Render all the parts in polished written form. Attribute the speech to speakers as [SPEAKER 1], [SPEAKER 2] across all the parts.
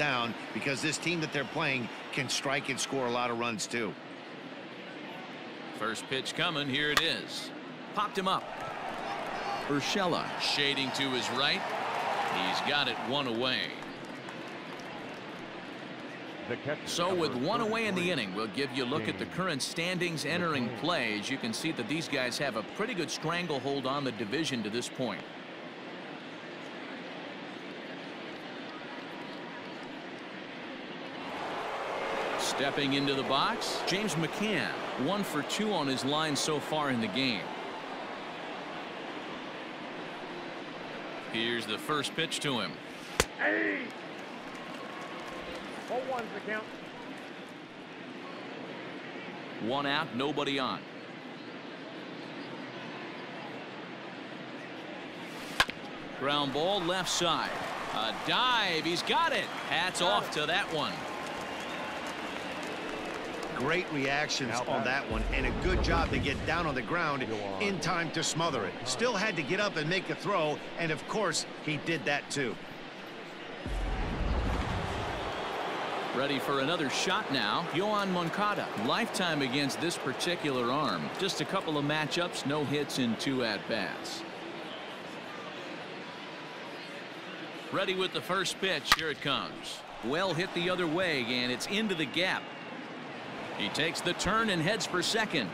[SPEAKER 1] down because this team that they're playing can strike and score a lot of runs too.
[SPEAKER 2] First pitch coming. Here it is. Popped him up. Urshela shading to his right. He's got it one away. So with one away in the inning, we'll give you a look at the current standings entering play. As you can see that these guys have a pretty good stranglehold on the division to this point. Stepping into the box, James McCann, 1 for 2 on his line so far in the game. Here's the first pitch to him.
[SPEAKER 3] Hey! 0-1's the count.
[SPEAKER 2] 1 out, nobody on. Ground ball left side. A dive. He's got it. Hats off to that one.
[SPEAKER 1] Great reactions on that one, and a good job to get down on the ground in time to smother it. Still had to get up and make a throw, and of course he did that too.
[SPEAKER 2] Ready for another shot now. Yohan Moncada, lifetime against this particular arm. Just a couple of matchups, no hits in 2 at-bats. Ready with the first pitch. Here it comes. Well hit the other way, and it's into the gap. He takes the turn and heads for second.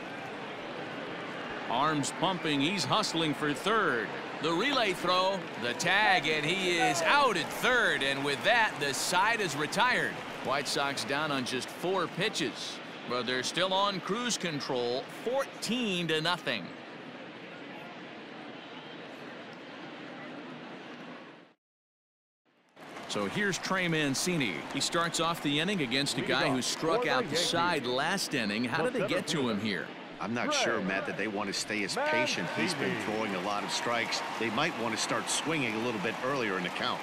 [SPEAKER 2] Arms pumping. He's hustling for third. The relay throw, the tag, and he is out at third. And with that, the side is retired. White Sox down on just 4 pitches, but they're still on cruise control, 14-0. So here's Trey Mancini. He starts off the inning against a guy who struck out the side last inning. How did they get to him here?
[SPEAKER 1] I'm not sure, Matt, that they want to stay as patient. He's been throwing a lot of strikes. They might want to start swinging a little bit earlier in the count.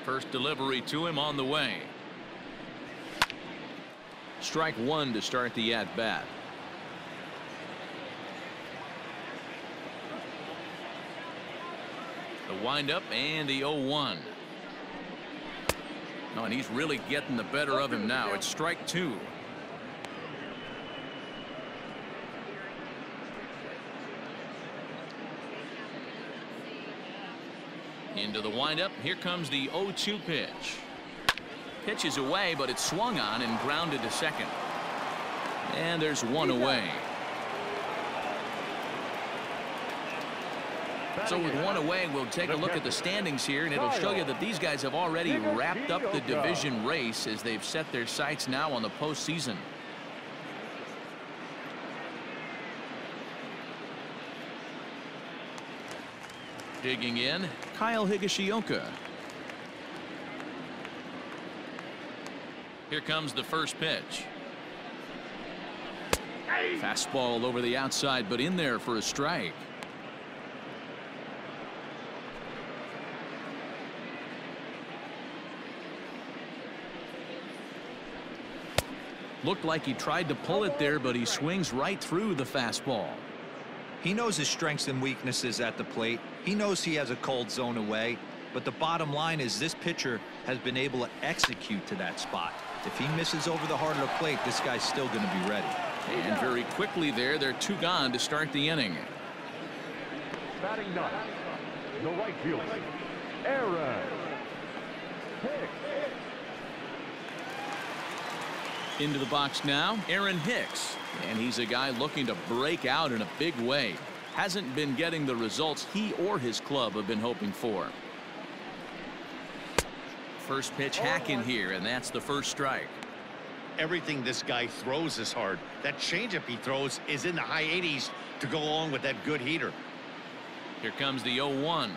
[SPEAKER 2] First delivery to him on the way. Strike 1 to start the at-bat. The windup and the 0-1. Oh, and he's really getting the better of him now. It's strike 2. Into the windup. Here comes the 0-2 pitch. Pitch is away, but it's swung on and grounded to second. And there's 1 away. So with 1 away, we'll take a look at the standings here, and it'll show you that these guys have already wrapped up the division race as they've set their sights now on the postseason. Digging in, Kyle Higashioka. Here comes the first pitch. Fastball over the outside, but in there for a strike. Looked like he tried to pull it there, but he swings right through the fastball.
[SPEAKER 4] He knows his strengths and weaknesses at the plate. He knows he has a cold zone away, but the bottom line is this pitcher has been able to execute to that spot. If he misses over the heart of the plate, this guy's still going to be ready.
[SPEAKER 2] And very quickly they're 2 gone to start the inning.
[SPEAKER 3] Batting 9, the right fielder, Aaron Hicks.
[SPEAKER 2] Into the box now, Aaron Hicks. And he's a guy looking to break out in a big way. Hasn't been getting the results he or his club have been hoping for. First pitch hacking here, and that's the first strike.
[SPEAKER 1] Everything this guy throws is hard. That changeup he throws is in the high 80s to go along with that good heater.
[SPEAKER 2] Here comes the 0-1.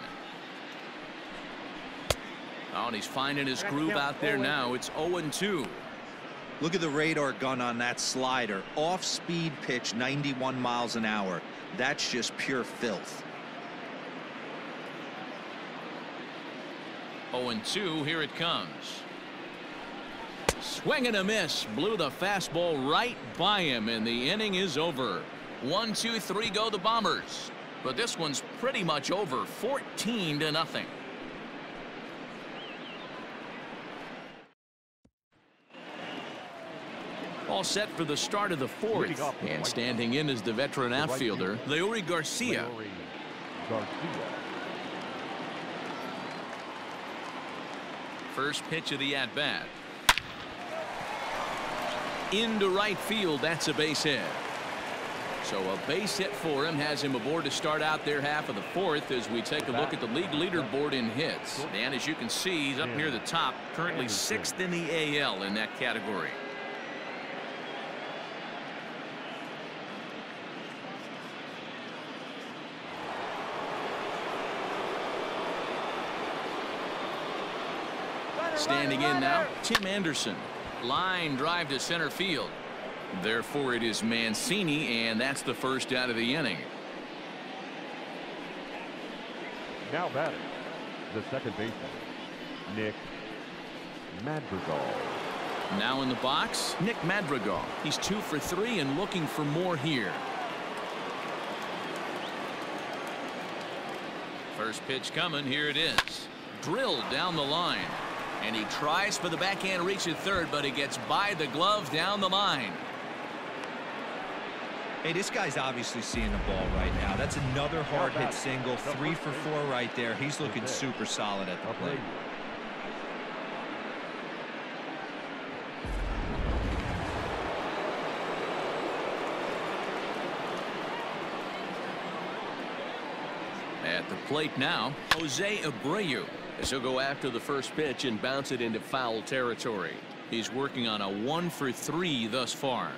[SPEAKER 2] Oh, and he's finding his groove out there now. It's 0-2.
[SPEAKER 4] Look at the radar gun on that slider. Off-speed pitch, 91 miles an hour. That's just pure filth.
[SPEAKER 2] 0-2. Here it comes. Swing and a miss. Blew the fastball right by him, and the inning is over. 1, 2, 3 go the Bombers. But this one's pretty much over, 14-0. All set for the start of the fourth. And standing in is the veteran outfielder, Leury Garcia. First pitch of the at-bat. Into right field, that's a base hit. So a base hit for him has him aboard to start out their half of the fourth as we take a look at the league leaderboard in hits. And as you can see, he's up near the top, currently 6th in the AL in that category. Standing in now, Tim Anderson. Line drive to center field. Therefore, it is Mancini, and that's the first out of the inning.
[SPEAKER 3] Now batting, the second baseman, Nick Madrigal.
[SPEAKER 2] Now in the box, Nick Madrigal. He's 2 for 3 and looking for more here. First pitch coming. Here it is. Drilled down the line. And he tries for the backhand reach at third, but he gets by the glove down the line.
[SPEAKER 4] Hey, this guy's obviously seeing the ball right now. That's another hard hit single. 3 for 4 right there. He's looking super solid at the plate.
[SPEAKER 2] At the plate now, Jose Abreu. As he'll go after the first pitch and bounce it into foul territory. He's working on a 1 for 3 thus far.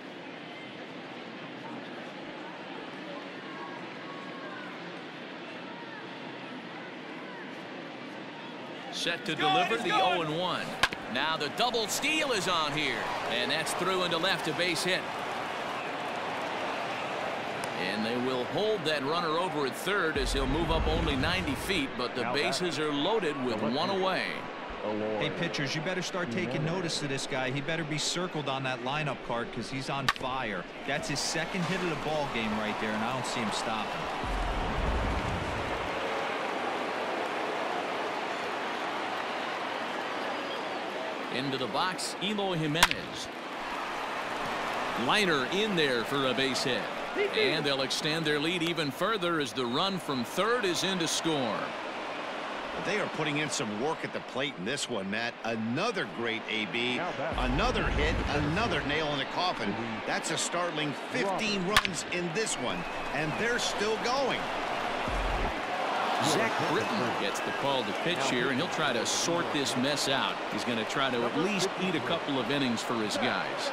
[SPEAKER 2] Set to deliver the 0-1. Now the double steal is on here. And that's through into left, a base hit. And they will hold that runner over at third as he'll move up only 90 feet, but the bases are loaded with 1 away.
[SPEAKER 4] Hey, pitchers, you better start taking notice of this guy. He better be circled on that lineup card because he's on fire. That's his second hit of the ball game right there, and I don't see him stopping.
[SPEAKER 2] Into the box, Eloy Jimenez. Liner in there for a base hit. And they'll extend their lead even further as the run from third is in to score.
[SPEAKER 1] They are putting in some work at the plate in this one, Matt. Another great AB, another hit, another nail in the coffin. That's a startling 15 runs in this one, and they're still going.
[SPEAKER 2] Zach Britton gets the call to pitch here, and he'll try to sort this mess out. He's going to try to at least eat a couple of innings for his guys.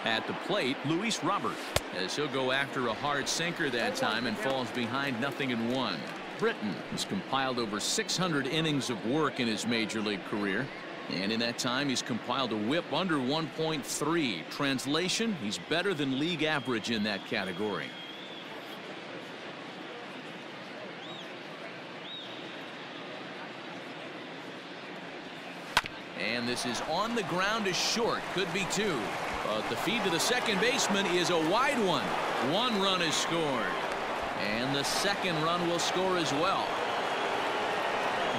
[SPEAKER 2] At the plate, Luis Robert, as he'll go after a hard sinker that time and falls behind 0-1. Britton has compiled over 600 innings of work in his major league career. And in that time, he's compiled a whip under 1.3. Translation, he's better than league average in that category. And this is on the ground to short. Could be 2. But the feed to the second baseman is a wide one. 1 run is scored. And the second run will score as well.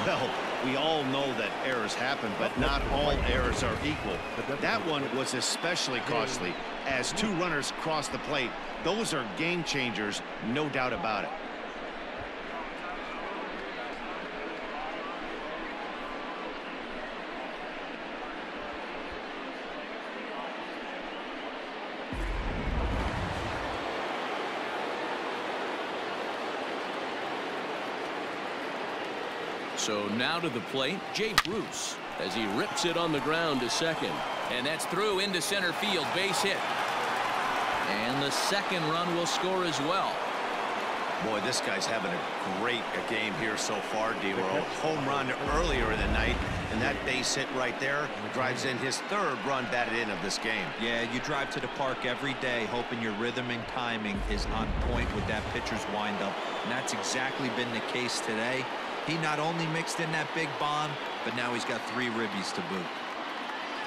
[SPEAKER 1] Well, we all know that errors happen, but not all errors are equal. That one was especially costly. As 2 runners cross the plate, those are game changers, no doubt about it.
[SPEAKER 2] So now to the plate, Jay Bruce, as he rips it on the ground to second. And that's through into center field, base hit. And the second run will score as well.
[SPEAKER 1] Boy, this guy's having a great game here so far, D-Roll. Home run earlier in the night, and that base hit right there drives in his third run batted in of this game.
[SPEAKER 4] Yeah, you drive to the park every day hoping your rhythm and timing is on point with that pitcher's windup, and that's exactly been the case today. He not only mixed in that big bomb, but now he's got 3 ribbies to boot.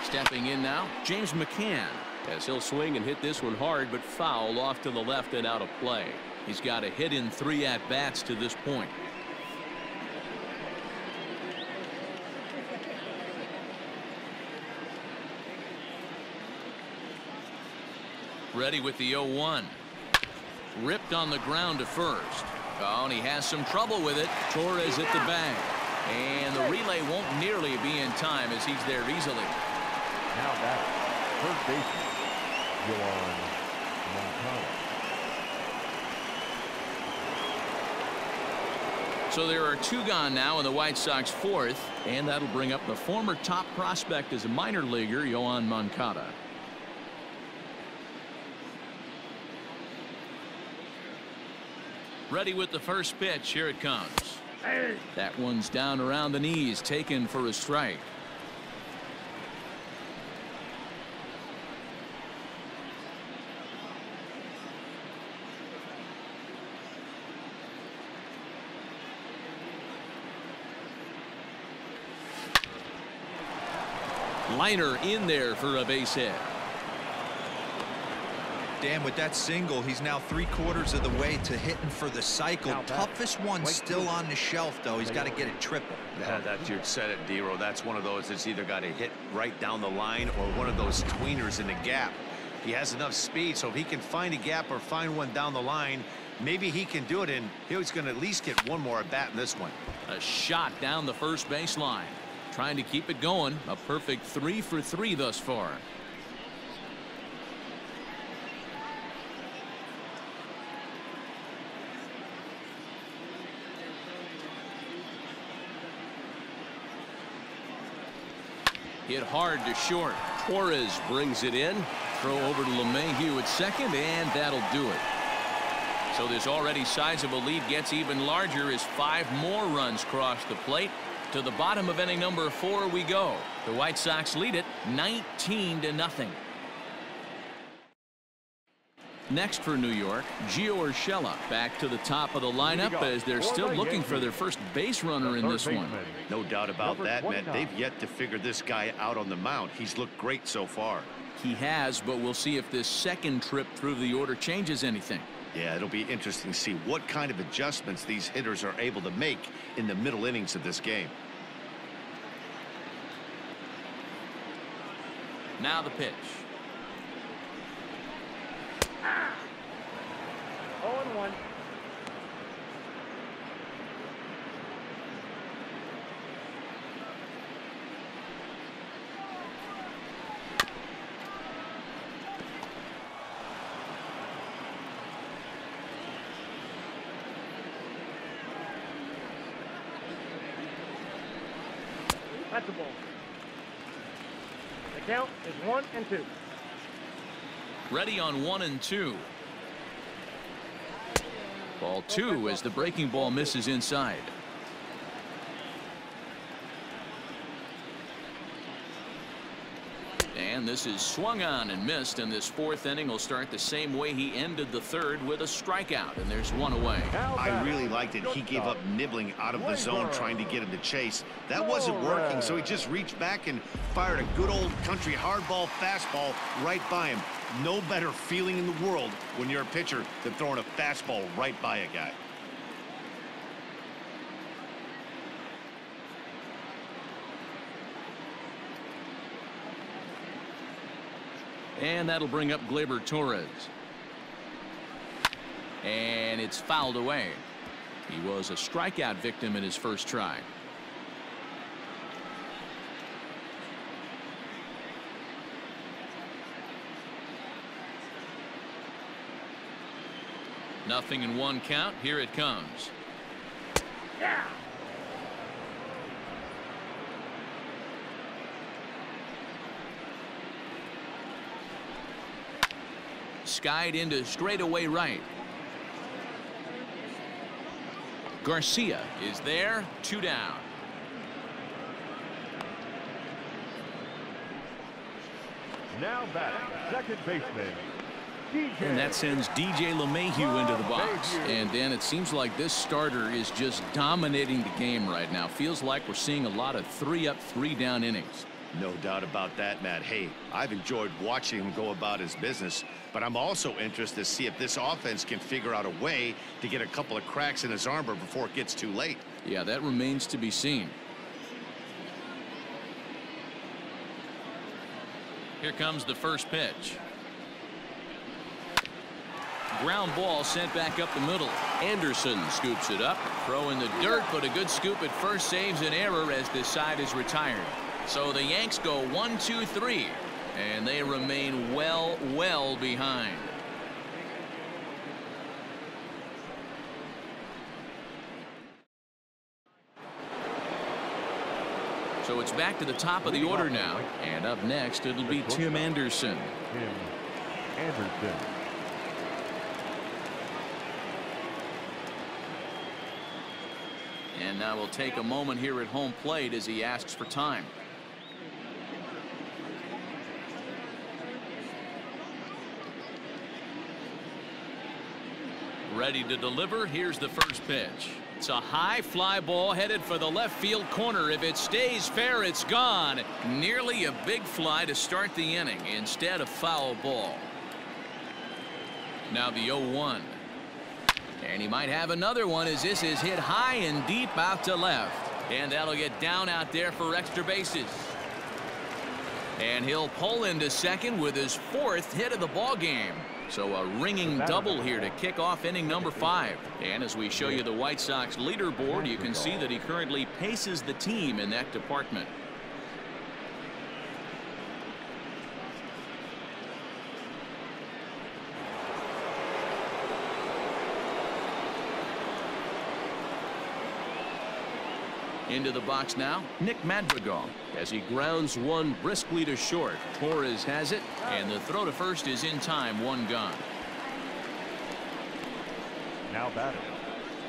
[SPEAKER 2] Stepping in now, James McCann.
[SPEAKER 5] As he'll swing and hit this one hard, but foul off to the left and out of play. He's got a hit in 3 at-bats to this point. Ready with the 0-1. Ripped on the ground to first. Oh, and he has some trouble with it. Torres at the bag. And the relay won't nearly be in time as he's there easily.
[SPEAKER 3] Now back, first baseman, Yoan Moncada.
[SPEAKER 2] So there are 2 gone now in the White Sox 4th, and that'll bring up the former top prospect as a minor leaguer, Yoan Moncada. Ready with the first pitch. Here it comes. That one's down around the knees, taken for a strike. Liner in there for a base hit.
[SPEAKER 4] Dan, with that single, he's now 3/4 of the way to hitting for the cycle. Toughest one still on the shelf, though. He's got to get it triple.
[SPEAKER 1] Yeah, that's, you said it, D-Roll. That's one of those that's either got to hit right down the line or one of those tweeners in the gap. He has enough speed, so if he can find a gap or find one down the line, maybe he can do it, and he's going to at least get one more at bat in this one.
[SPEAKER 2] A shot down the first baseline. Trying to keep it going. A perfect 3 for 3 thus far. Hit hard to short.
[SPEAKER 5] Torres brings it in.
[SPEAKER 2] Throw over to LeMahieu at second, and that'll do it. So this already sizable lead gets even larger as 5 more runs cross the plate. To the bottom of inning number 4 we go. The White Sox lead it 19-0. Next for New York, Gio Urshela back to the top of the lineup as they're still looking for their first base runner in this one.
[SPEAKER 1] No doubt about that, man. They've yet to figure this guy out on the mound. He's looked great so far.
[SPEAKER 2] He has, but we'll see if this second trip through the order changes anything.
[SPEAKER 1] Yeah, it'll be interesting to see what kind of adjustments these hitters are able to make in the middle innings of this game.
[SPEAKER 2] Now the pitch.
[SPEAKER 6] 0-1. That's a ball. The count is 1-2.
[SPEAKER 2] Ready on 1-2. Ball 2 as the breaking ball misses inside. And this is swung on and missed, and this 4th inning will start the same way he ended the 3rd with a strikeout, and there's 1 away.
[SPEAKER 1] I really liked it. He gave up nibbling out of the zone trying to get him to chase. That wasn't working, so he just reached back and fired a good old country hardball fastball right by him. No better feeling in the world when you're a pitcher than throwing a fastball right by a guy.
[SPEAKER 2] And that'll bring up Gleyber Torres. And it's fouled away. He was a strikeout victim in his first try. Nothing in 1 count. Here it comes.
[SPEAKER 6] Yeah.
[SPEAKER 2] Skied into straightaway right. Garcia is there, 2 down.
[SPEAKER 3] Now batting, second baseman, DJ.
[SPEAKER 2] And that sends DJ LeMahieu into the box. And Dan, it seems like this starter is just dominating the game right now. Feels like we're seeing a lot of 3-up, 3-down innings.
[SPEAKER 1] No doubt about that, Matt. Hey, I've enjoyed watching him go about his business, but I'm also interested to see if this offense can figure out a way to get a couple of cracks in his armor before it gets too late.
[SPEAKER 2] Yeah, that remains to be seen. Here comes the first pitch. Ground ball sent back up the middle. Anderson scoops it up. Throw in the dirt, but a good scoop at first saves an error as this side is retired. So the Yanks go 1-2-3, and they remain well behind. So it's back to the top of the order now, and up next it'll be Tim Anderson.
[SPEAKER 3] Tim Anderson.
[SPEAKER 2] And now we'll take a moment here at home plate as he asks for time. Ready to deliver. Here's the first pitch. It's a high fly ball headed for the left field corner. If it stays fair, it's gone. Nearly a big fly to start the inning. Instead, a foul ball. Now the 0-1. And he might have another one as this is hit high and deep out to left. And that'll get down out there for extra bases. And he'll pull into second with his 4th hit of the ball game. So a ringing double here to kick off inning number 5. And as we show you the White Sox leaderboard, you can see that he currently paces the team in that department. Into the box now, Nick Madrigal, as he grounds one briskly to short. Torres has it, and the throw to first is in time, 1 gone.
[SPEAKER 3] Now batting,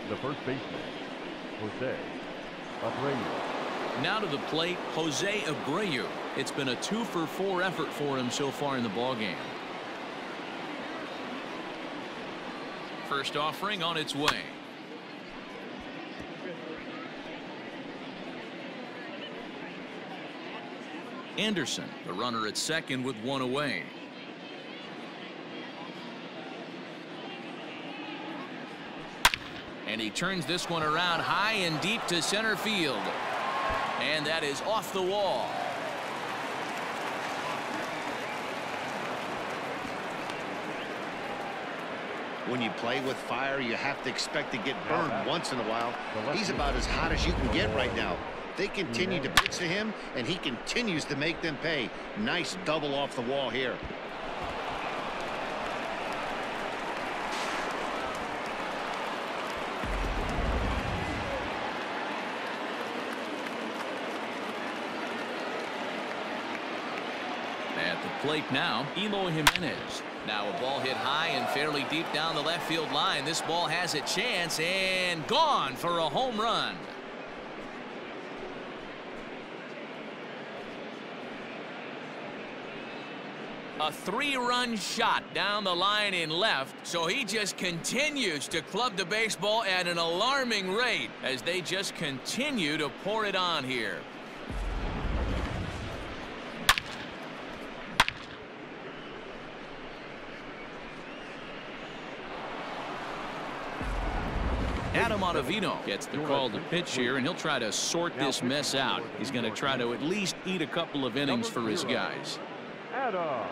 [SPEAKER 3] the first baseman, Jose Abreu.
[SPEAKER 2] Now to the plate, Jose Abreu. It's been a 2-for-4 effort for him so far in the ballgame. First offering on its way. Anderson, the runner at second with 1 away. And he turns this one around high and deep to center field. And that is off the wall.
[SPEAKER 1] When you play with fire, you have to expect to get burned once in a while. He's about as hot as you can get right now. They continue to pitch to him, and he continues to make them pay. Nice double off the wall here.
[SPEAKER 2] At the plate now, Eloy Jimenez. Now a ball hit high and fairly deep down the left field line. This ball has a chance and gone for a home run. A 3-run shot down the line in left, so he just continues to club the baseball at an alarming rate as they just continue to pour it on here. Adam Ottavino gets the call to pitch here, and he'll try to sort this mess out. He's going to try to at least eat a couple of innings for his guys.
[SPEAKER 3] Adam Ottavino.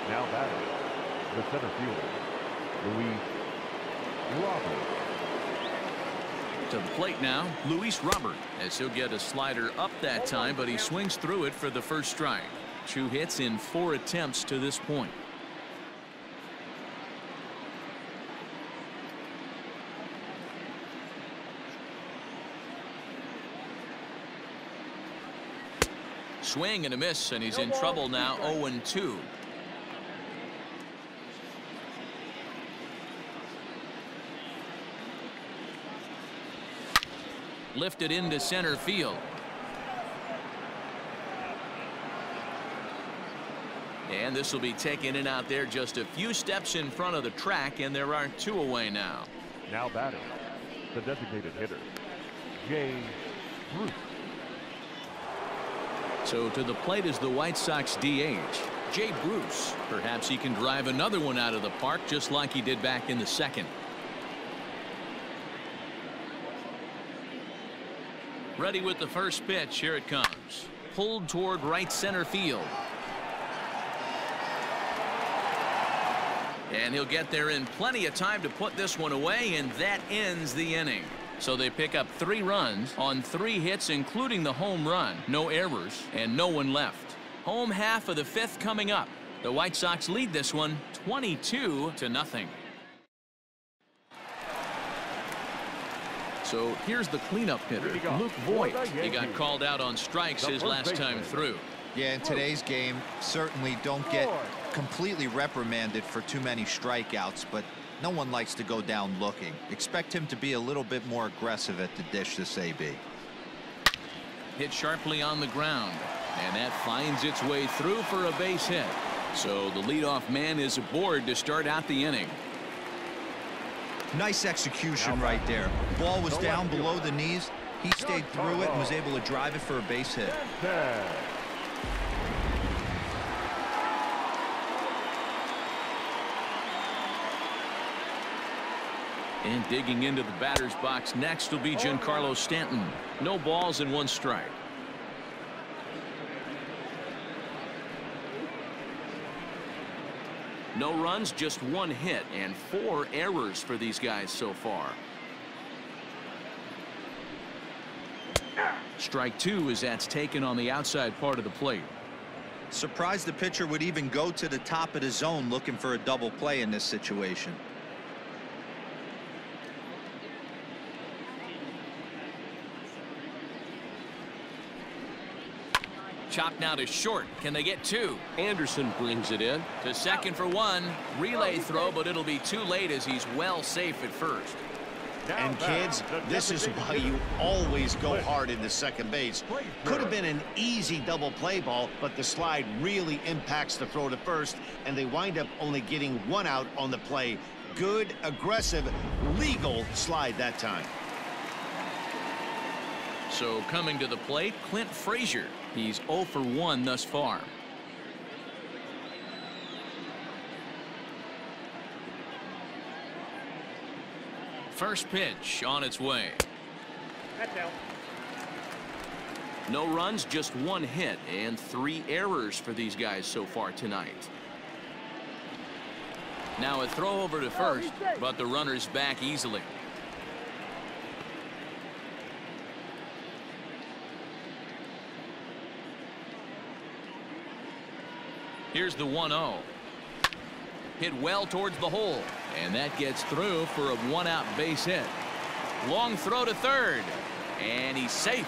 [SPEAKER 3] Now batting, the center fielder, Luis Robert.
[SPEAKER 2] To the plate now, Luis Robert, as he'll get a slider up that time, but he swings through it for the first strike. 2 hits in 4 attempts to this point. Swing and a miss, and he's in trouble now. 0-2. Lifted into center field. And this will be taken in out there just a few steps in front of the track, and there are 2 away now.
[SPEAKER 3] Now batting, the designated hitter, James Bruce.
[SPEAKER 2] So to the plate is the White Sox DH, Jay Bruce. Perhaps he can drive another one out of the park just like he did back in the second. Ready with the first pitch. Here it comes. Pulled toward right center field. And he'll get there in plenty of time to put this one away, and that ends the inning. So they pick up 3 runs on 3 hits, including the home run. No errors and no one left. Home half of the 5th coming up. The White Sox lead this one 22-0. So here's the cleanup hitter, Luke Voigt. He got called out on strikes his last time through.
[SPEAKER 4] Yeah, in today's game, certainly don't get completely reprimanded for too many strikeouts, but no one likes to go down looking. Expect him to be a little bit more aggressive at the dish this AB.
[SPEAKER 2] Hit sharply on the ground, and that finds its way through for a base hit. So the leadoff man is aboard to start out the inning.
[SPEAKER 4] Nice execution right there. Ball was down below the knees. He stayed through it and was able to drive it for a base hit.
[SPEAKER 2] And digging into the batter's box next will be Giancarlo Stanton. No balls and 1 strike. No runs, just 1 hit, and 4 errors for these guys so far. Strike 2 as that's taken on the outside part of the plate.
[SPEAKER 4] Surprised the pitcher would even go to the top of the zone looking for a double play in this situation.
[SPEAKER 2] Chopped now to short. Can they get 2? Anderson brings it in. To second for 1. Relay throw, but it'll be too late as he's well safe at first.
[SPEAKER 1] And kids, this is why you always go hard into second base. Could have been an easy double play ball, but the slide really impacts the throw to first, and they wind up only getting 1 out on the play. Good, aggressive, legal slide that time.
[SPEAKER 2] So coming to the plate, Clint Frazier. He's 0 for 1 thus far. First pitch on its way.
[SPEAKER 6] That's out.
[SPEAKER 2] No runs, just 1 hit, and 3 errors for these guys so far tonight. Now a throw over to first, but the runner's back easily. Here's the 1-0. Hit well towards the hole, and that gets through for a 1-out base hit. Long throw to third, and he's safe.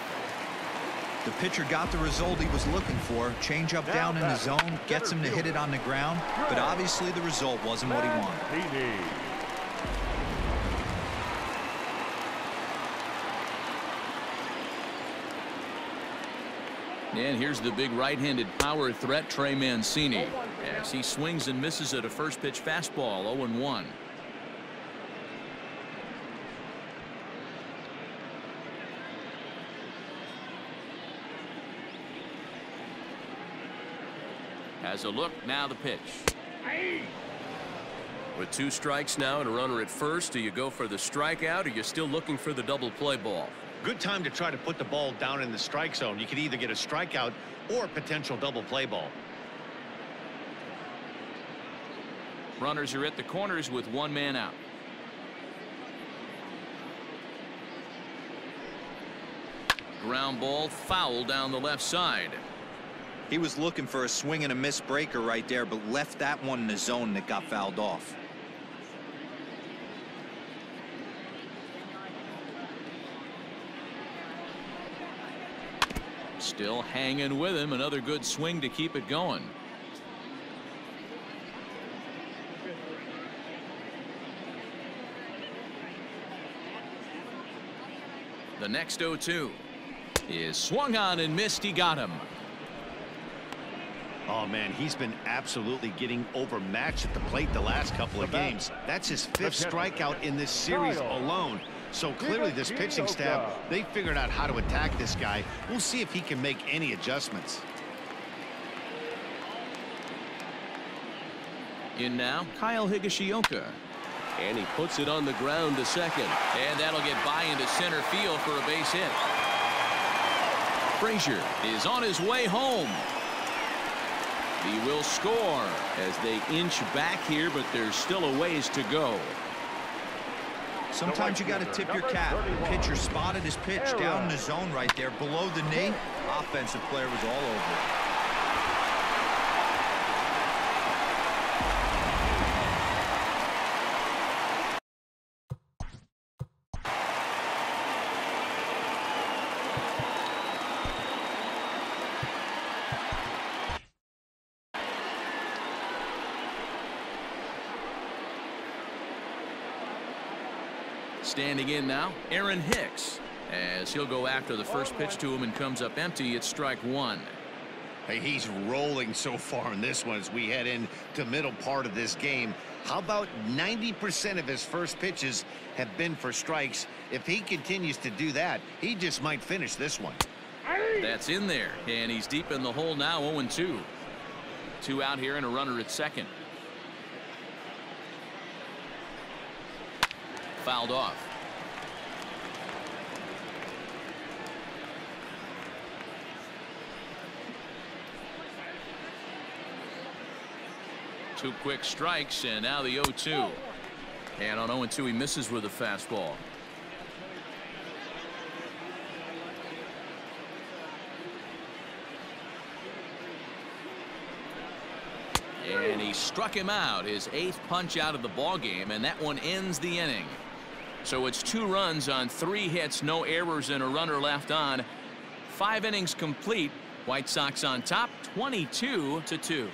[SPEAKER 4] The pitcher got the result he was looking for. Change up down in the zone, gets him to hit it on the ground, but obviously the result wasn't what he wanted.
[SPEAKER 2] And here's the big right-handed power threat, Trey Mancini, as he swings and misses at a first pitch fastball. 0-1. Has a look, now the pitch.
[SPEAKER 5] With 2 strikes now and a runner at first, do you go for the strikeout, or you're still looking for the double play ball?
[SPEAKER 1] Good time to try to put the ball down in the strike zone. You could either get a strikeout or a potential double play ball.
[SPEAKER 2] Runners are at the corners with 1 man out. Ground ball foul down the left side.
[SPEAKER 4] He was looking for a swing and a miss breaker right there, but left that one in the zone that got fouled off.
[SPEAKER 2] Still hanging with him. Another good swing to keep it going. The next 0-2 is swung on and missed. He got him.
[SPEAKER 1] Oh, man, he's been absolutely getting overmatched at the plate the last couple of games. That's his 5th strikeout in this series alone. So clearly this pitching staff, they figured out how to attack this guy. We'll see if he can make any adjustments.
[SPEAKER 2] In now, Kyle Higashioka. And he puts it on the ground to second. And that'll get by into center field for a base hit. Frazier is on his way home. He will score as they inch back here, but there's still a ways to go.
[SPEAKER 4] Sometimes you got to tip your cap. The pitcher spotted his pitch down in the zone right there below the knee. Offensive player was all over it.
[SPEAKER 2] Standing in now, Aaron Hicks, as he'll go after the first pitch to him and comes up empty. It's strike one.
[SPEAKER 1] Hey, he's rolling so far in this one as we head into the middle part of this game. How about 90% of his first pitches have been for strikes? If he continues to do that, he just might finish this one.
[SPEAKER 2] That's in there, and he's deep in the hole now. 0-2. 2 out here and a runner at second. Fouled off. Two quick strikes, and now the 0-2. And on 0-2, he misses with a fastball. And he struck him out, his 8th punch out of the ball game, and that one ends the inning. So it's 2 runs on 3 hits, no errors, and a runner left on. 5 innings complete. White Sox on top, 22-2.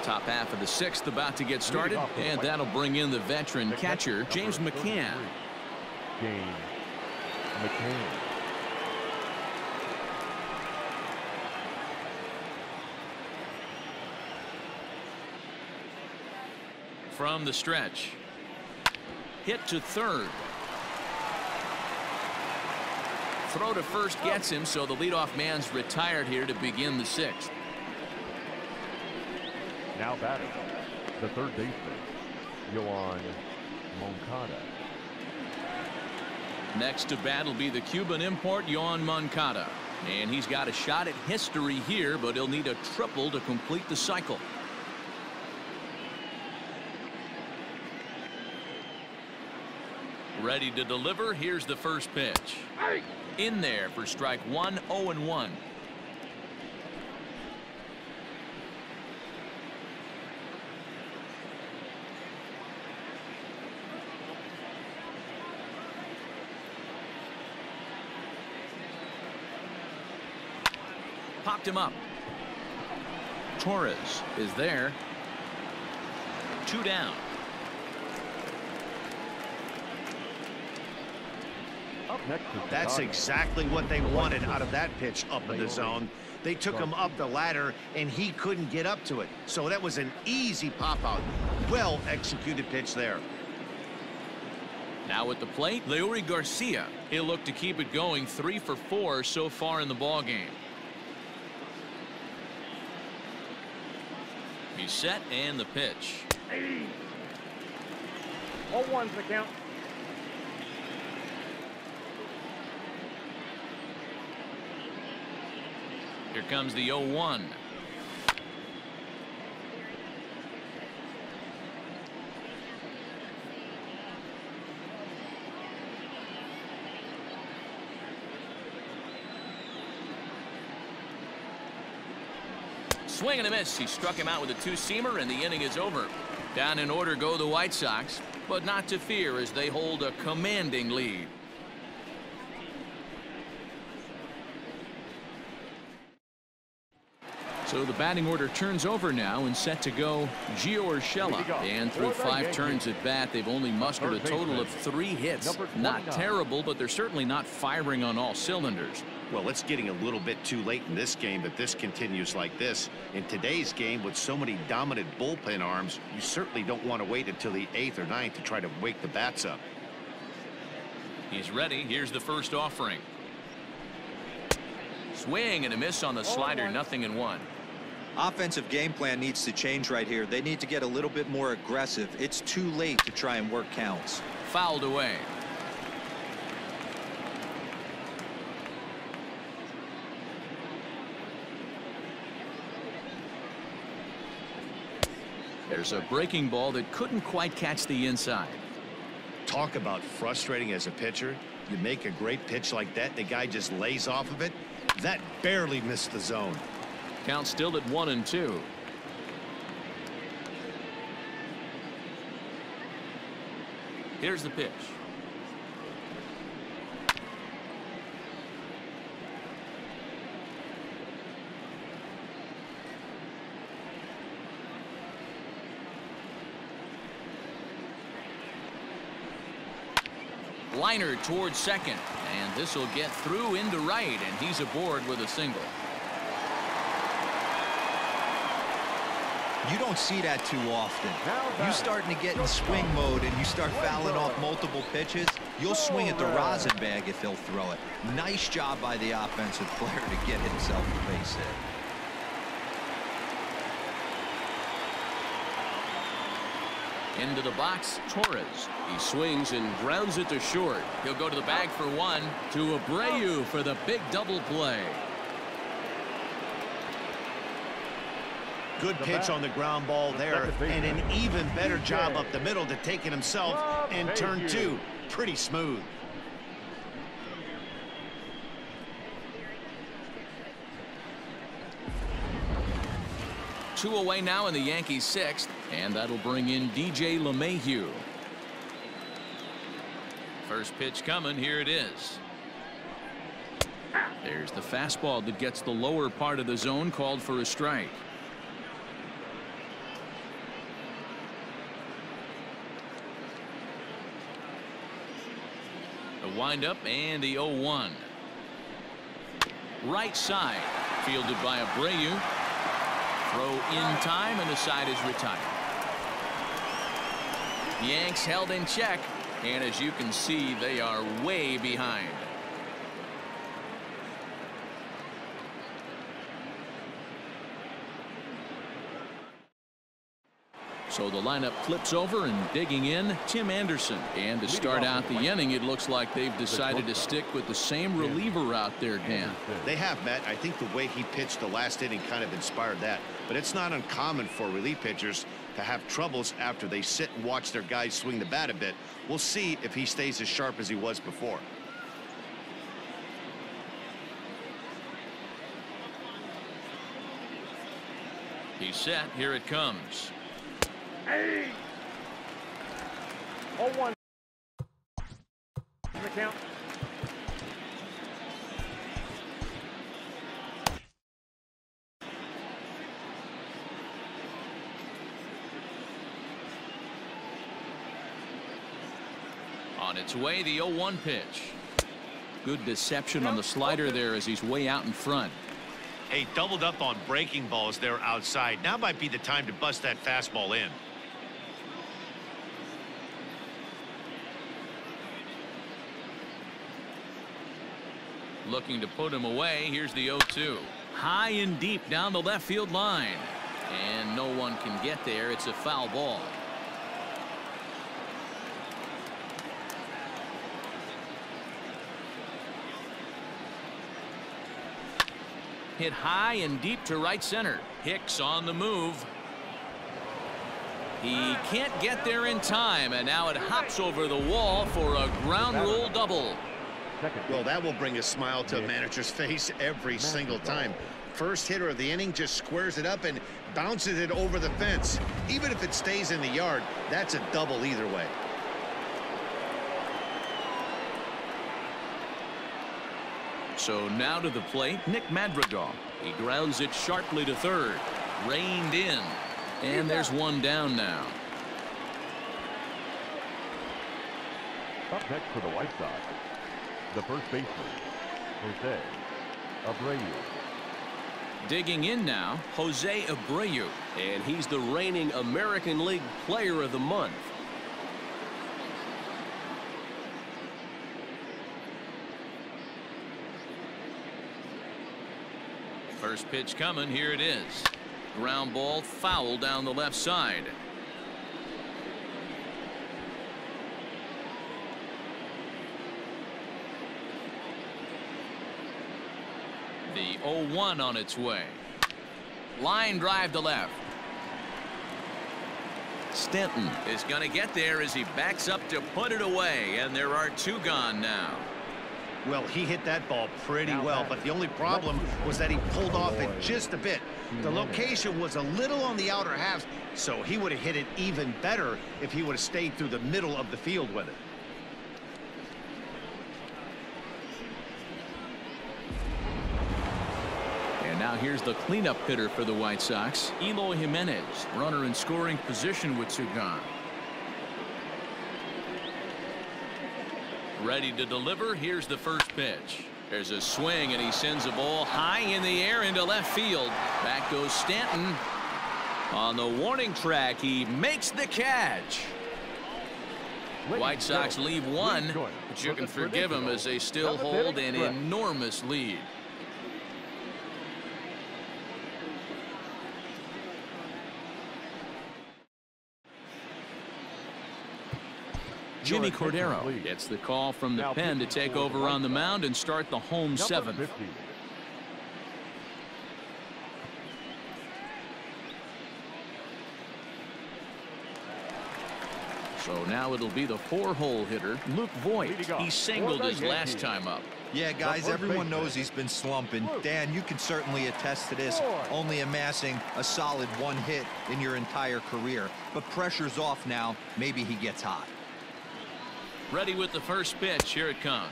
[SPEAKER 2] Top half of the 6th about to get started, and that'll bring in the veteran catcher, James McCann.
[SPEAKER 3] James McCann.
[SPEAKER 2] From the stretch. Hit to third. Throw to first gets him, so the leadoff man's retired here to begin the 6th.
[SPEAKER 3] Now batting, the third baseman, Yoan Moncada.
[SPEAKER 2] Next to bat will be the Cuban import, Yoan Moncada. And he's got a shot at history here, but he'll need a triple to complete the cycle. Ready to deliver. Here's the first pitch. In there for strike one. 0-1. Popped him up. Torres is there. 2 down.
[SPEAKER 1] That's exactly what they wanted out of that pitch up in the zone. They took him up the ladder, and he couldn't get up to it. So that was an easy pop-out. Well executed pitch there.
[SPEAKER 2] Now at the plate, Leury Garcia. He'll look to keep it going. 3 for 4 so far in the ball game. He's set, and the pitch.
[SPEAKER 6] 0-1's the count.
[SPEAKER 2] Here comes the 0-1. Swing and a miss. He struck him out with a 2-seamer, and the inning is over. Down in order go the White Sox, but not to fear as they hold a commanding lead. So the batting order turns over now and set to go Gio Urshela. And through 5 turns at bat, they've only mustered a total of 3 hits. Not terrible, but they're certainly not firing on all cylinders.
[SPEAKER 1] Well, it's getting a little bit too late in this game, but this continues like this. In today's game, with so many dominant bullpen arms, you certainly don't want to wait until the 8th or 9th to try to wake the bats up.
[SPEAKER 2] He's ready. Here's the first offering. Swing and a miss on the slider, 0-1.
[SPEAKER 4] Offensive game plan needs to change right here. They need to get a little bit more aggressive. It's too late to try and work counts.
[SPEAKER 2] Fouled away. There's a breaking ball that couldn't quite catch the inside.
[SPEAKER 1] Talk about frustrating as a pitcher. You make a great pitch like that, the guy just lays off of it. That barely missed the zone.
[SPEAKER 2] Count still at 1-2. Here's the pitch. Liner towards second, and this will get through into right, and he's aboard with a single.
[SPEAKER 4] You don't see that too often. You starting to get in swing mode and you start fouling off multiple pitches, you'll swing at the rosin bag if he'll throw it. Nice job by the offensive player to get himself a base hit.
[SPEAKER 2] Into the box, Torres. He swings and grounds it to short. He'll go to the bag for 1. To Abreu for the big double play.
[SPEAKER 1] Good pitch on the ground ball there, and an even better job up the middle to take it himself in turn 2. Pretty smooth.
[SPEAKER 2] Two away now in the Yankees 6th, and that'll bring in DJ LeMahieu. First pitch coming. Here it is. There's the fastball that gets the lower part of the zone, called for a strike. The windup and the 0-1. Right side, fielded by Abreu. Throw in time, and the side is retired. Yanks held in check, and as you can see, they are way behind. So the lineup flips over, and digging in, Tim Anderson. And to start out the inning, it looks like they've decided to stick with the same reliever out there, Dan.
[SPEAKER 1] They have, Matt. I think the way he pitched the last inning kind of inspired that. But it's not uncommon for relief pitchers to have troubles after they sit and watch their guys swing the bat a bit. We'll see if he stays as sharp as he was before.
[SPEAKER 2] He's set. Here it comes.
[SPEAKER 6] Hey! 0-1. The count.
[SPEAKER 2] On its way, the 0-1 pitch. Good deception on the slider there as he's way out in front.
[SPEAKER 1] Hey, doubled up on breaking balls there outside. Now might be the time to bust that fastball in.
[SPEAKER 2] Looking to put him away. Here's the 0-2. High and deep down the left field line. And no one can get there. It's a foul ball. Hit high and deep to right center. Hicks on the move. He can't get there in time, and now it hops over the wall for a ground rule double.
[SPEAKER 1] Well, that will bring a smile to a manager's face every single time. first hitter of the inning just squares it up and bounces it over the fence. Even if it stays in the yard, that's a double either way.
[SPEAKER 2] So now to the plate, Nick Madrigal. He grounds it sharply to third. Reined in. And there's one down now.
[SPEAKER 3] Up next for the White Sox, the first baseman, Jose Abreu.
[SPEAKER 2] Digging in now, Jose Abreu.
[SPEAKER 5] And he's the reigning American League Player of the Month.
[SPEAKER 2] First pitch coming. Here it is. Ground ball foul down the left side. The 0-1 on its way. Line drive to left. Stanton is going to get there as he backs up to put it away, and there are two gone now.
[SPEAKER 1] Well, he hit that ball pretty well, but the only problem was that he pulled off it just a bit. The location was a little on the outer half, so he would have hit it even better if he would have stayed through the middle of the field with it.
[SPEAKER 2] And now here's the cleanup hitter for the White Sox, Eloy Jimenez, runner in scoring position with two gone. Ready to deliver. Here's the first pitch. There's a swing, and he sends a ball high in the air into left field. Back goes Stanton. On the warning track, he makes the catch. White Sox leave one, but you can forgive them as they still hold an enormous lead. Jimmy Cordero gets the call from the pen to take over on the mound and start the home seventh. So now it'll be the four-hole hitter, Luke Voigt. He singled his last time up.
[SPEAKER 4] Yeah, guys, everyone knows he's been slumping. Dan, you can certainly attest to this, only amassing a solid one hit in your entire career. But pressure's off now. Maybe he gets hot.
[SPEAKER 2] Ready with the first pitch. Here it comes.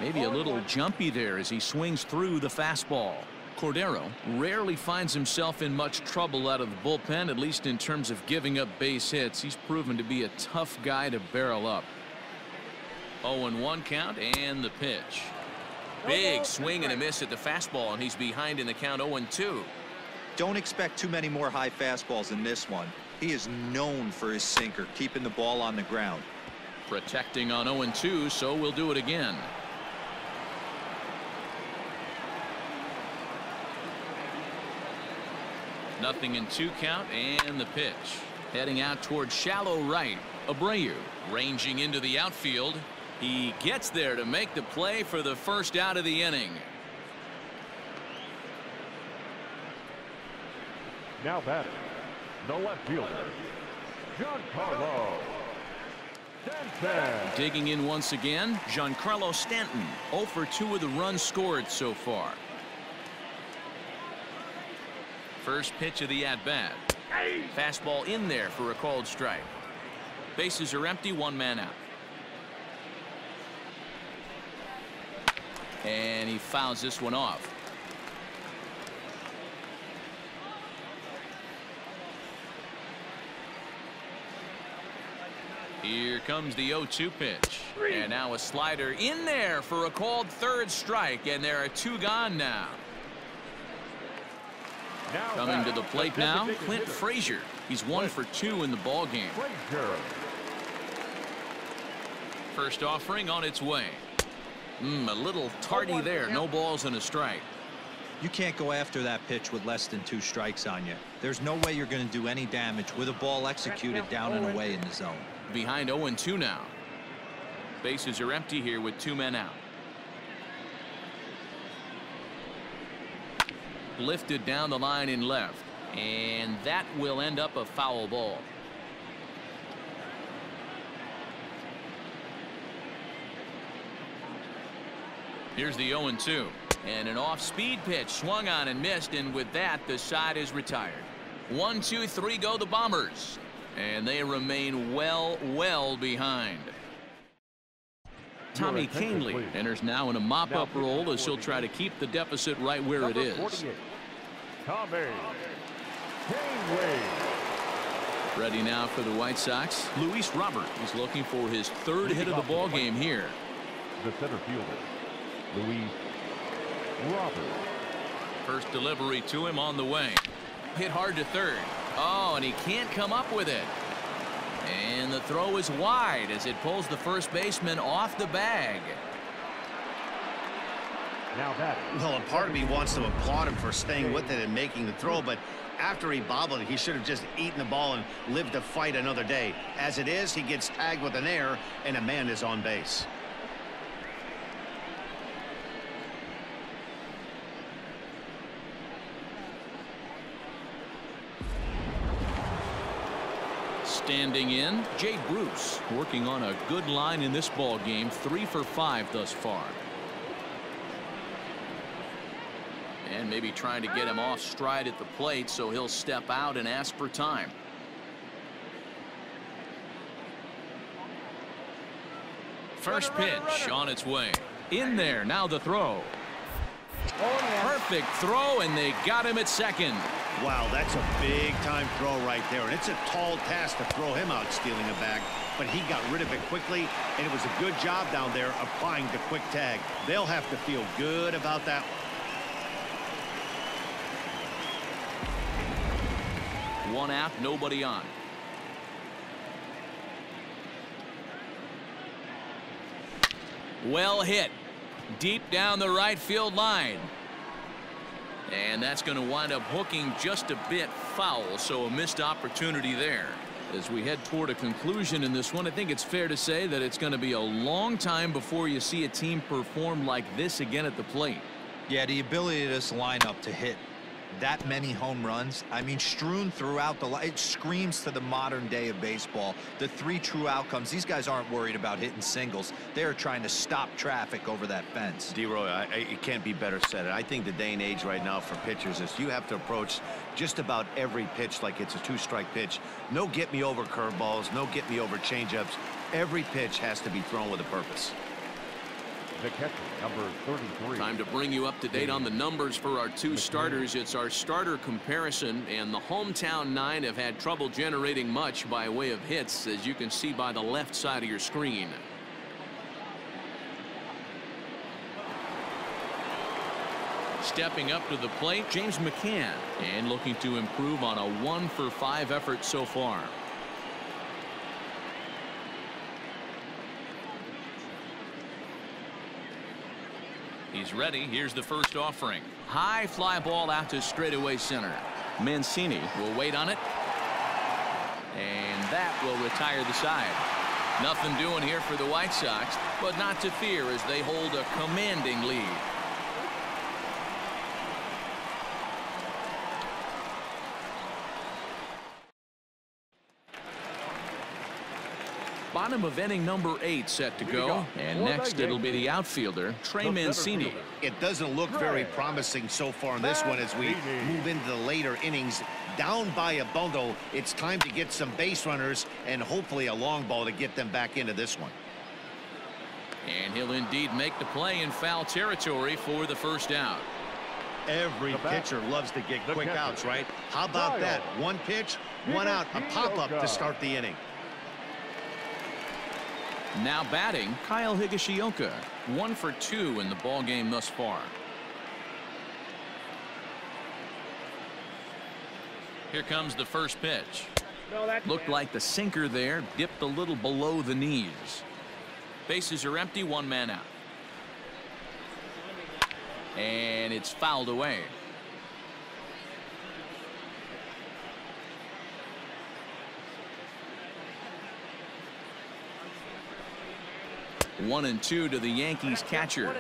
[SPEAKER 2] Maybe a little jumpy there as he swings through the fastball. Cordero rarely finds himself in much trouble out of the bullpen, at least in terms of giving up base hits. He's proven to be a tough guy to barrel up. 0-1 count and the pitch. Big swing and a miss at the fastball, and he's behind in the count 0-2.
[SPEAKER 4] Don't expect too many more high fastballs in this one. He is known for his sinker, keeping the ball on the ground.
[SPEAKER 2] Protecting on 0-2, so we'll do it again. Nothing in 2 count and the pitch. Heading out towards shallow right. Abreu ranging into the outfield. He gets there to make the play for the first out of the inning.
[SPEAKER 3] Now batting, the left fielder, Giancarlo Stanton.
[SPEAKER 2] Digging in once again, Giancarlo Stanton. 0 for 2 of the runs scored so far. First pitch of the at-bat. Fastball in there for a called strike. Bases are empty, one man out. And he fouls this one off. Here comes the 0-2 pitch. And now a slider in there for a called third strike, and there are 2 gone now. Coming to the plate now, Clint Frazier. He's 1 for 2 in the ball game. First offering on its way. A little tardy there. No balls and a strike.
[SPEAKER 4] You can't go after that pitch with less than 2 strikes on you. There's no way you're going to do any damage with a ball executed down and away in the zone.
[SPEAKER 2] Behind 0-2 now. Bases are empty here with 2 men out. Lifted down the line in left, and that will end up a foul ball. Here's the 0-2. And an off-speed pitch swung on and missed, and with that, the side is retired. 1, 2, 3 go the Bombers, and they remain well behind. Tommy Canely enters now in a mop-up role as he'll try to keep the deficit right where it is.
[SPEAKER 3] Tommy Canely.
[SPEAKER 2] Ready now for the White Sox, Luis Robert. He's looking for his third hit of the ball game here.
[SPEAKER 3] The center fielder, Luis Robert.
[SPEAKER 2] First delivery to him on the way. Hit hard to third. Oh, and he can't come up with it. And the throw is wide as it pulls the first baseman off the bag.
[SPEAKER 3] Now that.
[SPEAKER 1] Well, a part of me wants to applaud him for staying with it and making the throw, but after he bobbled it, he should have just eaten the ball and lived to fight another day. As it is, he gets tagged with an error, and a man is on base.
[SPEAKER 2] Standing in, Jay Bruce, working on a good line in this ball game, 3 for 5 thus far. And maybe trying to get him off stride at the plate, so he'll step out and ask for time. First pitch on its way. In there, now the throw. Perfect throw, and they got him at second.
[SPEAKER 1] Wow, that's a big-time throw right there, and it's a tall task to throw him out stealing a bag, but he got rid of it quickly, and it was a good job down there applying the quick tag. They'll have to feel good about that.
[SPEAKER 2] One out, nobody on. Well hit. Deep down the right field line. And that's going to wind up hooking just a bit foul, so a missed opportunity there. As we head toward a conclusion in this one, I think it's fair to say that it's going to be a long time before you see a team perform like this again at the plate.
[SPEAKER 4] Yeah, the ability of this lineup to hit that many home runs, I mean, strewn throughout the line, it screams to the modern day of baseball. The 3 true outcomes. These guys aren't worried about hitting singles. They're trying to stop traffic over that fence.
[SPEAKER 1] D-Roy, it can't be better said. I think the day and age right now for pitchers is you have to approach just about every pitch like it's a 2-strike pitch. No get-me-over curveballs, no get-me-over changeups. Every pitch has to be thrown with a purpose.
[SPEAKER 3] The catcher, number 33.
[SPEAKER 2] Time to bring you up to date on the numbers for our 2 starters. It's our starter comparison, and the hometown 9 have had trouble generating much by way of hits, as you can see by the left side of your screen. Stepping up to the plate, James McCann, and looking to improve on a 1 for 5 effort so far. He's ready. Here's the first offering. High fly ball out to straightaway center. Mancini will wait on it. And that will retire the side. Nothing doing here for the White Sox, but not to fear as they hold a commanding lead. Bottom of inning number 8 set to go, and next it'll be the outfielder, Trey Mancini.
[SPEAKER 1] It doesn't look very promising so far in this one as we move into the later innings. Down by a bundle, it's time to get some base runners and hopefully a long ball to get them back into this one.
[SPEAKER 2] And he'll indeed make the play in foul territory for the first out.
[SPEAKER 1] Every pitcher loves to get quick outs, right? How about that? One pitch, one out, a pop-up to start the inning.
[SPEAKER 2] Now batting, Kyle Higashioka, 1 for 2 in the ball game thus far. Here comes the first pitch. Looked like the sinker there, dipped a little below the knees. Bases are empty, 1 man out. And it's fouled away. One and two to the Yankees catcher.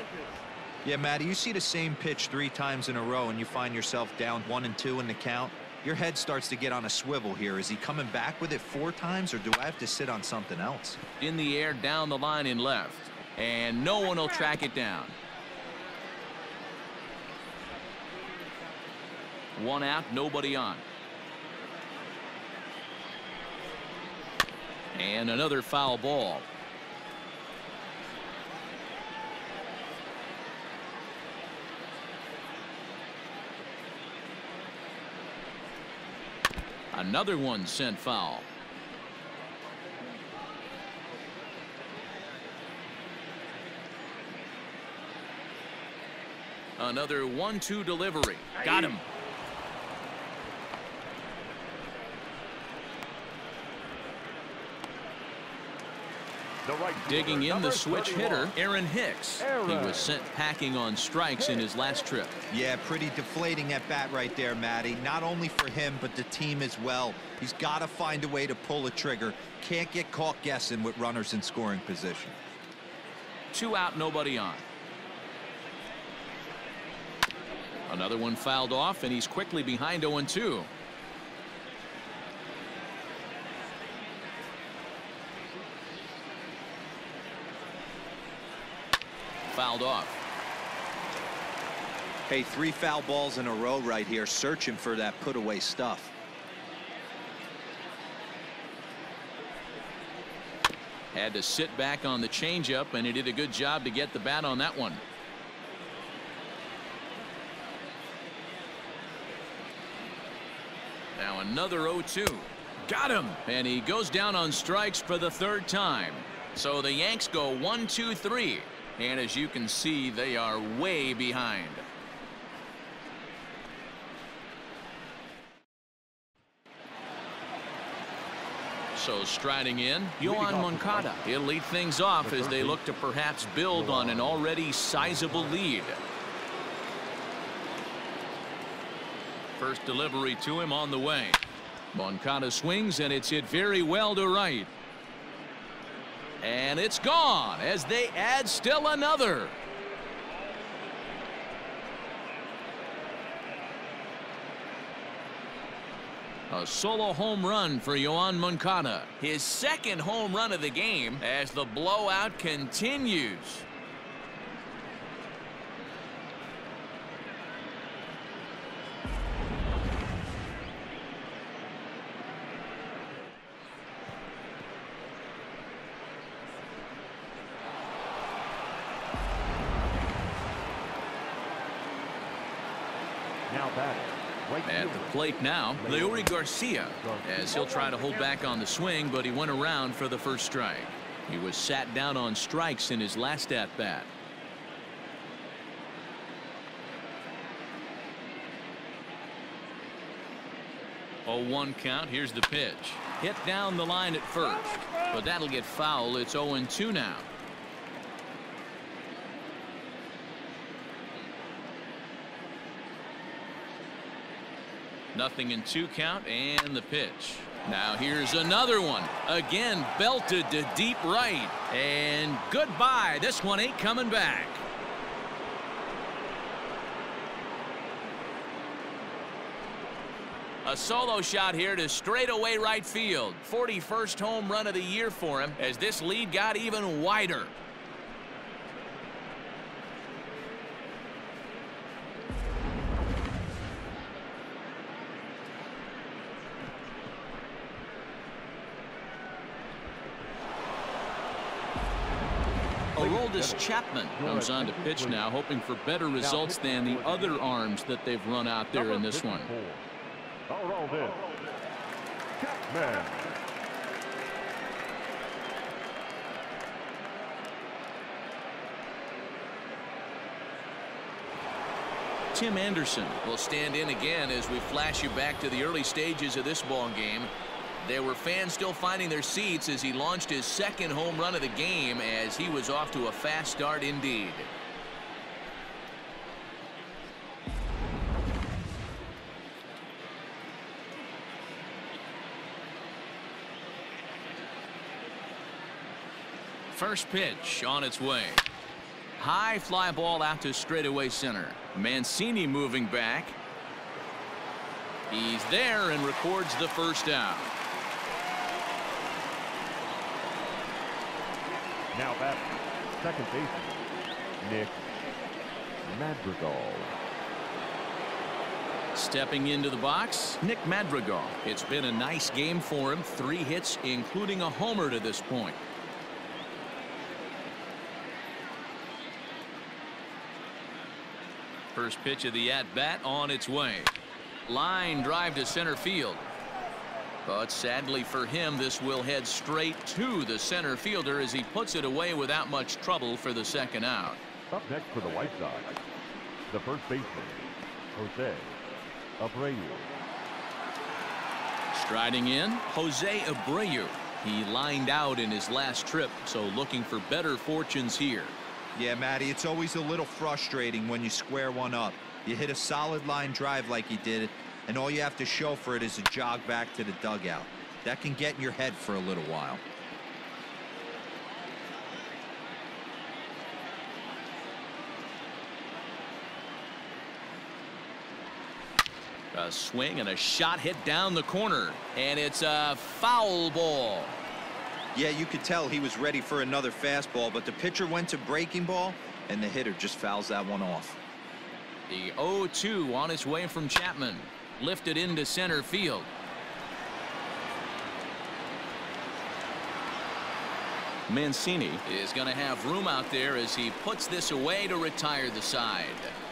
[SPEAKER 4] Yeah, Matty, you see the same pitch 3 times in a row and you find yourself down 1 and 2 in the count. Your head starts to get on a swivel here. Is he coming back with it 4 times, or do I have to sit on something else?
[SPEAKER 2] In the air, down the line in left, and no one will track it down. 1 out, nobody on. And another foul ball. Another one sent foul. Another 1-2 delivery. Got him. Digging in the switch hitter, Aaron Hicks. He was sent packing on strikes in his last trip.
[SPEAKER 4] Yeah, pretty deflating at bat right there, Matty. Not only for him, but the team as well. He's got to find a way to pull a trigger. Can't get caught guessing with runners in scoring position.
[SPEAKER 2] 2 out, nobody on. Another one fouled off, and he's quickly behind 0-2. Fouled off.
[SPEAKER 4] Hey, 3 foul balls in a row right here, searching for that put away stuff.
[SPEAKER 2] Had to sit back on the changeup, and he did a good job to get the bat on that one. Now another 0-2. Got him. And he goes down on strikes for the 3rd time. So the Yanks go 1-2-3. And as you can see, they are way behind. So striding in, Yoan Moncada. He'll lead things off as they look to perhaps build on an already sizable lead. First delivery to him on the way. Moncada swings, and it's hit very well to right. And it's gone as they add still another. A solo home run for Yoan Moncada. His 2nd home run of the game as the blowout continues. At the plate now, Leury Garcia, as he'll try to hold back on the swing, but he went around for the first strike. He was sat down on strikes in his last at-bat. 0-1 count. Here's the pitch. Hit down the line at first, but that'll get foul. It's 0-2 now. Nothing in 2 count, and the pitch. Now here's another one. Again belted to deep right. And goodbye. This one ain't coming back. A solo shot here to straightaway right field. 41st home run of the year for him as this lead got even wider. Aroldis Chapman comes on to pitch now, hoping for better results than the other arms that they've run out there in this one.
[SPEAKER 3] Aroldis Chapman.
[SPEAKER 2] Tim Anderson will stand in again as we flash you back to the early stages of this ball game. There were fans still finding their seats as he launched his 2nd home run of the game as he was off to a fast start indeed. First pitch on its way. High fly ball out to straightaway center. Mancini moving back. He's there and records the first out.
[SPEAKER 3] Now back, second baseman, Nick Madrigal.
[SPEAKER 2] Stepping into the box, Nick Madrigal. It's been a nice game for him. 3 hits, including a homer to this point. First pitch of the at-bat on its way. Line drive to center field. But sadly for him, this will head straight to the center fielder as he puts it away without much trouble for the second out.
[SPEAKER 3] Up next for the White Sox, the first baseman, Jose Abreu.
[SPEAKER 2] Striding in, Jose Abreu. He lined out in his last trip, so looking for better fortunes here.
[SPEAKER 4] Yeah, Matty, it's always a little frustrating when you square one up. You hit a solid line drive like he did, and all you have to show for it is a jog back to the dugout. That can get in your head for a little while.
[SPEAKER 2] A swing and a shot hit down the corner, and it's a foul ball.
[SPEAKER 4] Yeah, you could tell he was ready for another fastball, but the pitcher went to breaking ball, and the hitter just fouls that one off.
[SPEAKER 2] The 0-2 on its way from Chapman. Lifted into center field. Mancini is going to have room out there as he puts this away to retire the side.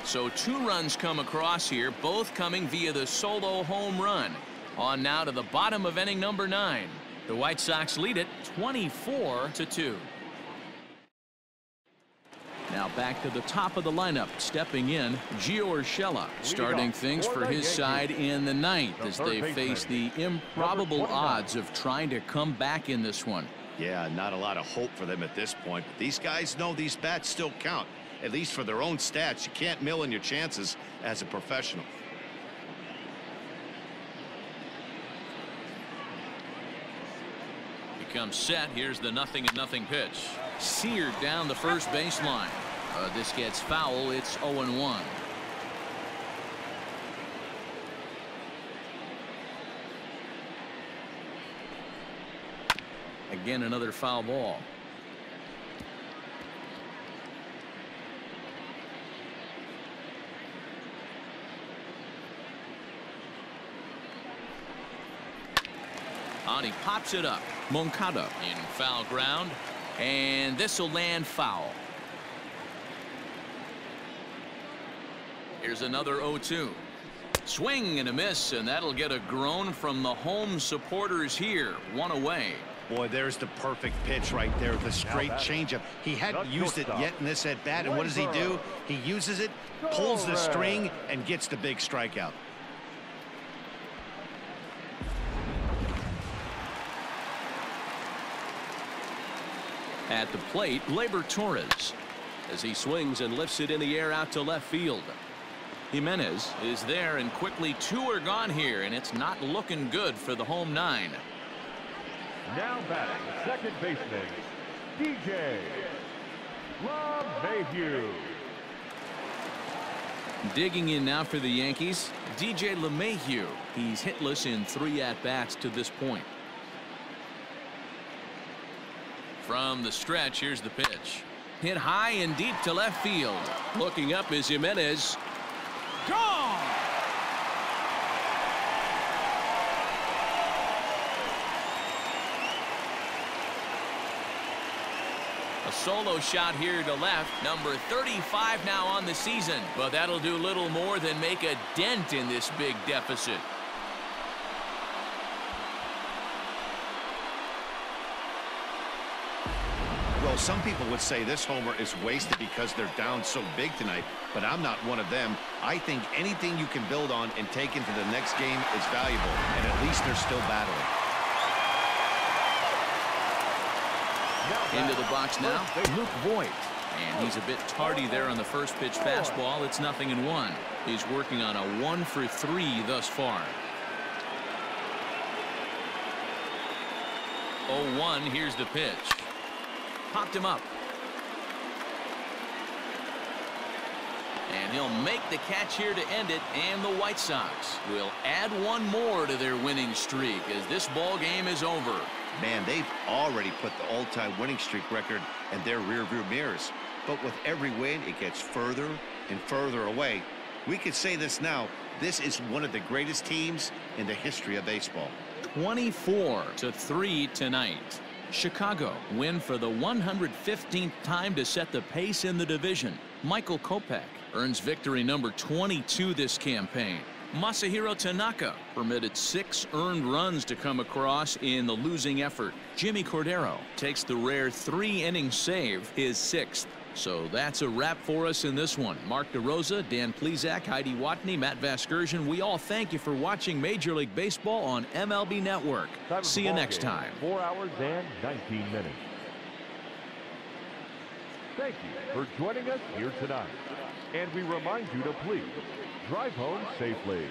[SPEAKER 2] So 2 runs come across here, both coming via the solo home run. On now to the bottom of inning number 9. The White Sox lead it 24-2. Now back to the top of the lineup. Stepping in, Gio Urshela. Starting things for his side in the 9th as they face the improbable odds of trying to come back in this one.
[SPEAKER 1] Yeah, not a lot of hope for them at this point. But these guys know these bats still count, at least for their own stats. You can't mill in your chances as a professional.
[SPEAKER 2] Comes set. Here's the 0-0 pitch. Seared down the first baseline. This gets foul. It's 0-1. Again, another foul ball. And he pops it up. Moncada in foul ground, and this will land foul. Here's another 0-2. Swing and a miss, and that'll get a groan from the home supporters here. 1 away.
[SPEAKER 1] Boy, there's the perfect pitch right there. The straight changeup. He hadn't used it yet in this at bat, and what does he do? He uses it, pulls the string, and gets the big strikeout.
[SPEAKER 2] At the plate, Gleyber Torres as he swings and lifts it in the air out to left field. Jimenez is there, and quickly 2 are gone here, and it's not looking good for the home 9.
[SPEAKER 3] Now batting, second baseman, DJ LeMahieu.
[SPEAKER 2] Digging in now for the Yankees, DJ LeMahieu. He's hitless in 3 at-bats to this point. From the stretch, here's the pitch. Hit high and deep to left field. Looking up is Jimenez. Gone! A solo shot here to left. Number 35 now on the season. But that'll do little more than make a dent in this big deficit.
[SPEAKER 1] Well, some people would say this homer is wasted because they're down so big tonight, but I'm not one of them. I think anything you can build on and take into the next game is valuable, and at least they're still battling.
[SPEAKER 2] Into the box now, Luke Voigt. And he's a bit tardy there on the first pitch fastball. It's 0-1. He's working on a 1 for 3 thus far. 0-1, here's the pitch. Popped him up. And he'll make the catch here to end it, and the White Sox will add 1 more to their winning streak as this ball game is over.
[SPEAKER 1] Man, they've already put the all-time winning streak record in their rearview mirrors. But with every win, it gets further and further away. We could say this now, This is one of the greatest teams in the history of baseball.
[SPEAKER 2] 24-3 tonight. Chicago win for the 115th time to set the pace in the division. Michael Kopech earns victory number 22 this campaign. Masahiro Tanaka permitted 6 earned runs to come across in the losing effort. Jimmy Cordero takes the rare 3-inning save, his 6th. So that's a wrap for us in this one. Mark DeRosa, Dan Plesac, Heidi Watney, Matt Vasgersian. We all thank you for watching Major League Baseball on MLB Network. See you next time.
[SPEAKER 3] 4 hours and 19 minutes. Thank you for joining us here tonight. And we remind you to please drive home safely.